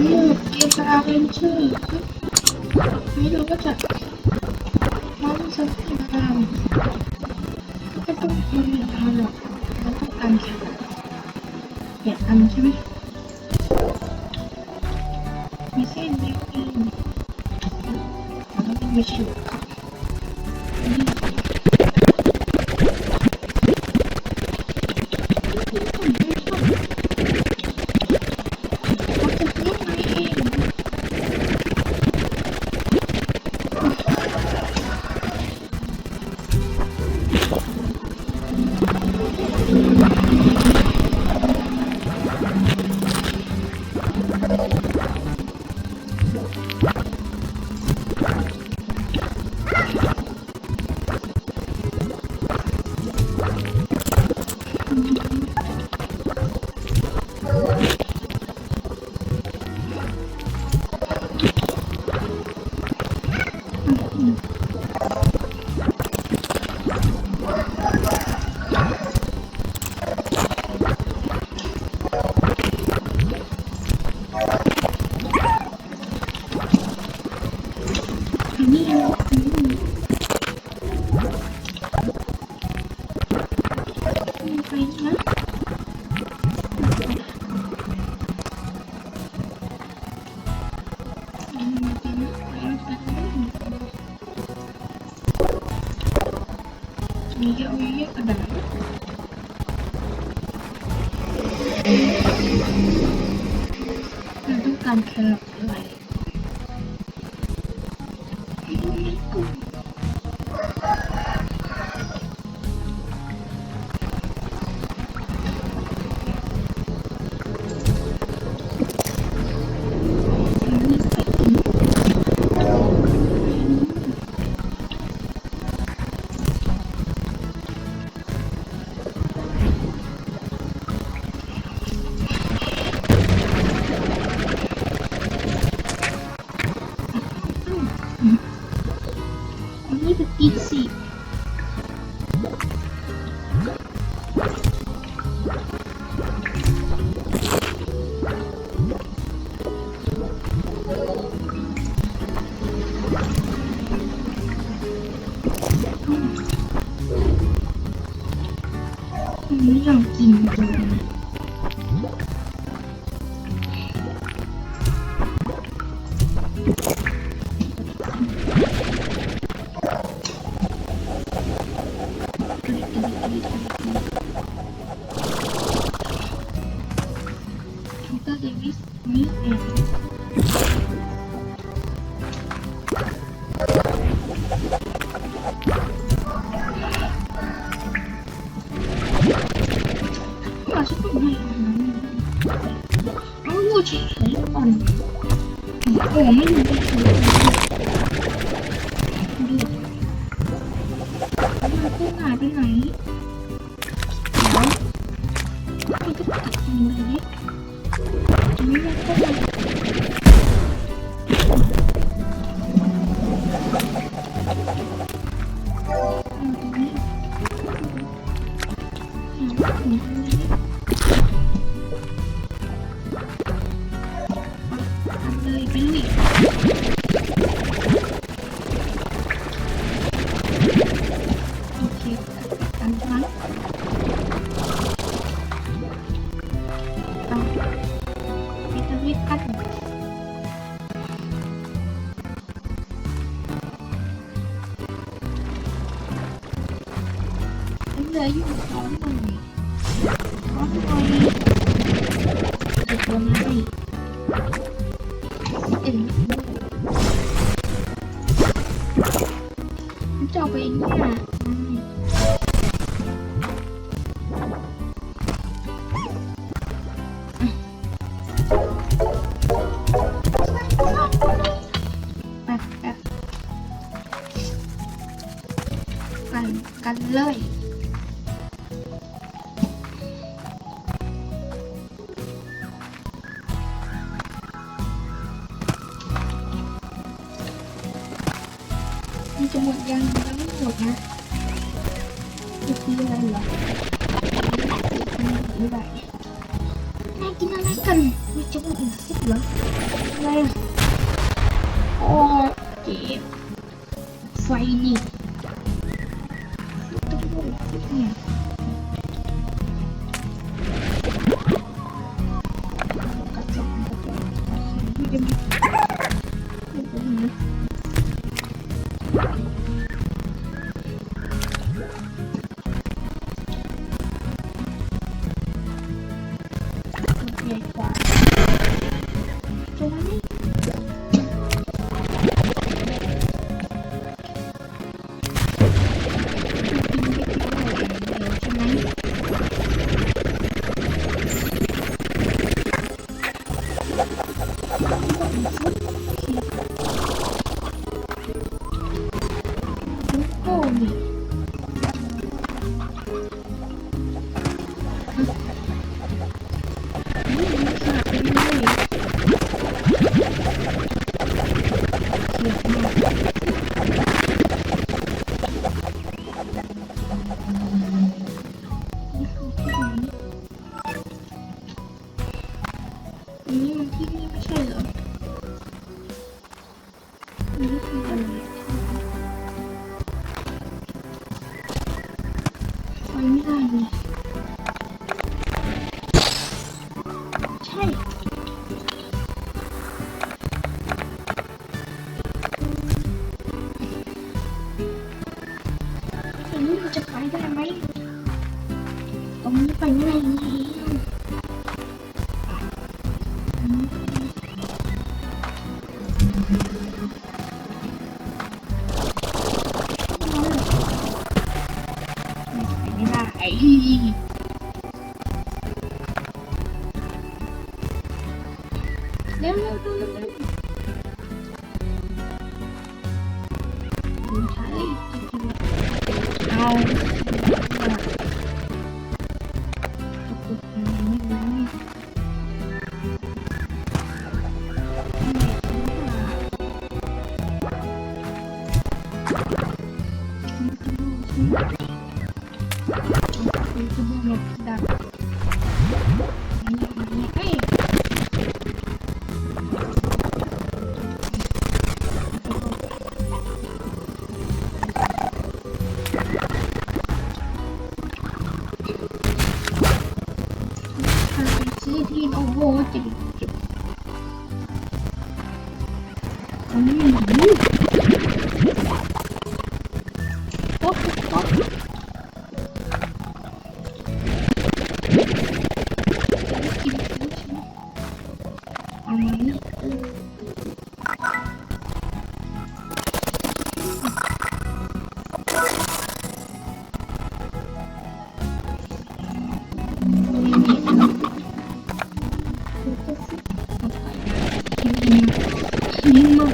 เกมพาเป็นชื่อนี้เราก็จะร้องสักทีนะครับก็ต้องมีทางหรอกเราต้องการแค่8 อันใช่ไหมมีเส้นเดียวเองเราต้องมีชื่อมีเยอะกระดาษเราต้องการแครอทอะไรนี่เป็นอีกสิไม่อยากกินเลยนี่เองว่าจะต้องให้อาหารเอาลูกเฉยๆก่อนโอ้ไม่รู้จะช่วยดูมาคู่หายไปไหนแล้วมันก็ตัดมือเลยไม่ได้ก็ได้เลยไปลุยโอเคกันมั้งไปตะวิกันเหลืออยู่2 หน่วยเด็กตัวนี้จะเอาไปเนี่ยกันเลยมันจะหมดยังไม่หมดนะจะซื้ออะไรเหรอไม่ได้ นายกินอะไรกันไม่จะว่าเป็นซุปเหรออะไรอ่ะโอ้เจ็บไฟนี่ต้องพูดเนี่ยกระจกไม่ได้ใหญ่กว่าตัวนี้นี่มันที่นี่ไม่ใช่เหรอนี่คืออะไรไปไม่ได้เลยใช่ทีนี้เราจะไปได้ไหมตรงนี้ไปไม่ได้เลยเร็วใช่เอาดักเอ้ยที่โอ้โหจิบอันนี้ต๊อกเอาไหมยิงมา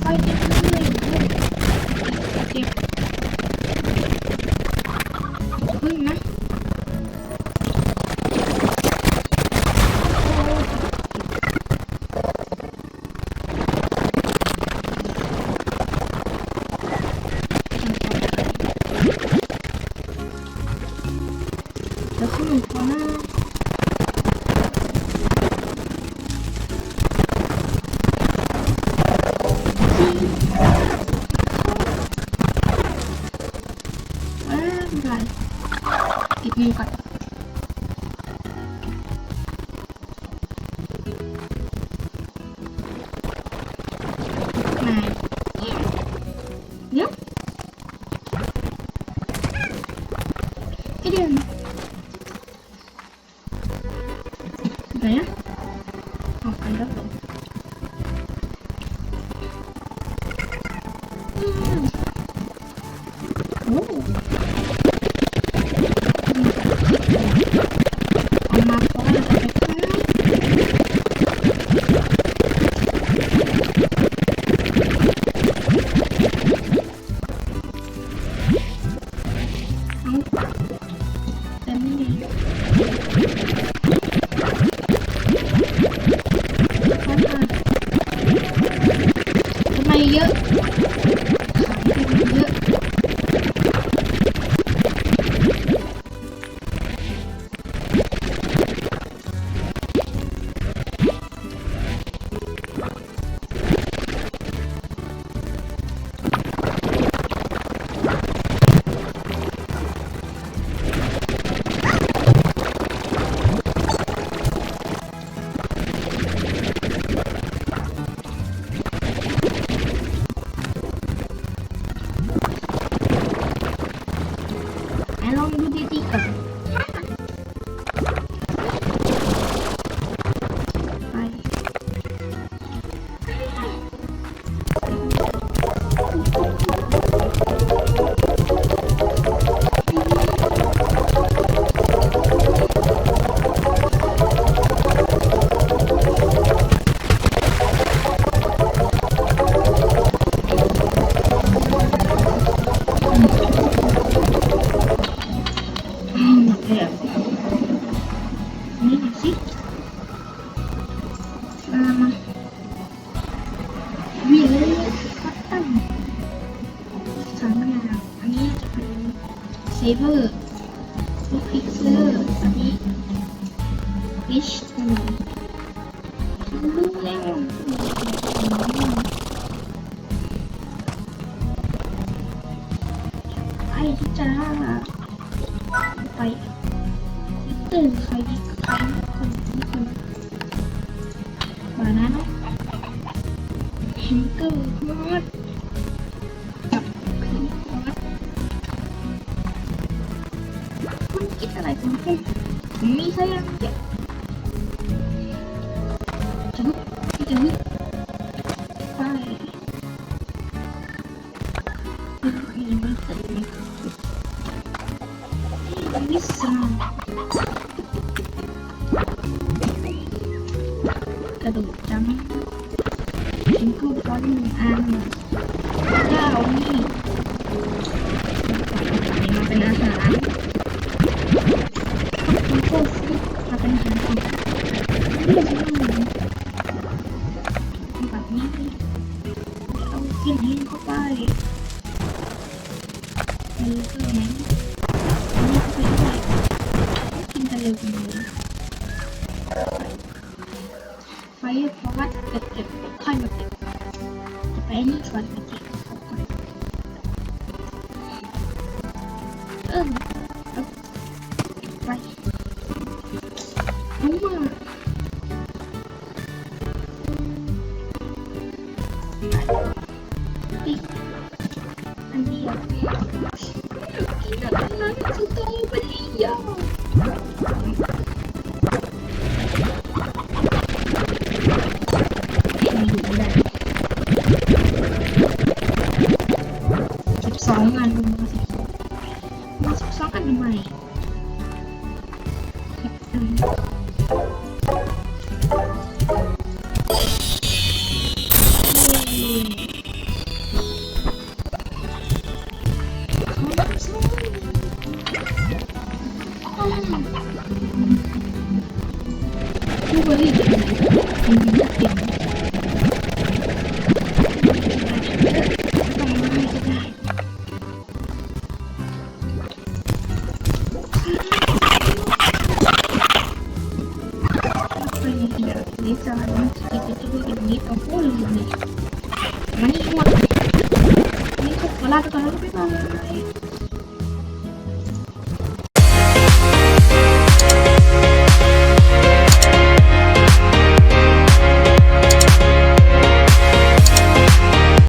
ไปเต็มเลยเจ็บพึ่งนะแล้วขึ้นพอหน้าอีกนิดก่อนมาเดี๋ยวไอเดือนไหนอะออกไปแล้วเหรอโอ้มาพอแล้วไปค่ะ าวอันนี้จะเป็นเซเวอร์ลูกพิกเซอร์อันนี้ฟิชลูกแล้วไปที่จ้าไปตื่นใครคนบานาน่าแฮมเกอร์มอดกับพิงมอดคุณคิดอะไรของคุณมีใช่ยังเดี๋ยวจะไปไม่ตื่นมิสซากระโดดจังทิ้งกูบอลอันเจ้านี่มาเป็นอาหารคุณโคฟิมาเป็นอาหารของนี่จะทำแบบนี้เอากินให้เข้าไปมีเกลือไหมนี่เข้าไปด้วยกินกันเร็วจังเลยไฟเพราะว่าเก็บค่อยมาเก็บจะไปนี่ก่อนไปเก็บเอาไปเอามาปิดอันเดียวกินอะไรนั้นจะต้องไปยาว12 อันลงมา12 อันใหม่ผู้บริหารนี่จานมันจะเป็นตัวอย่างนี้เอาพูดเลยมันนี่หมดนี่ขอลาไปก่อนแล้วบ๊ายบาย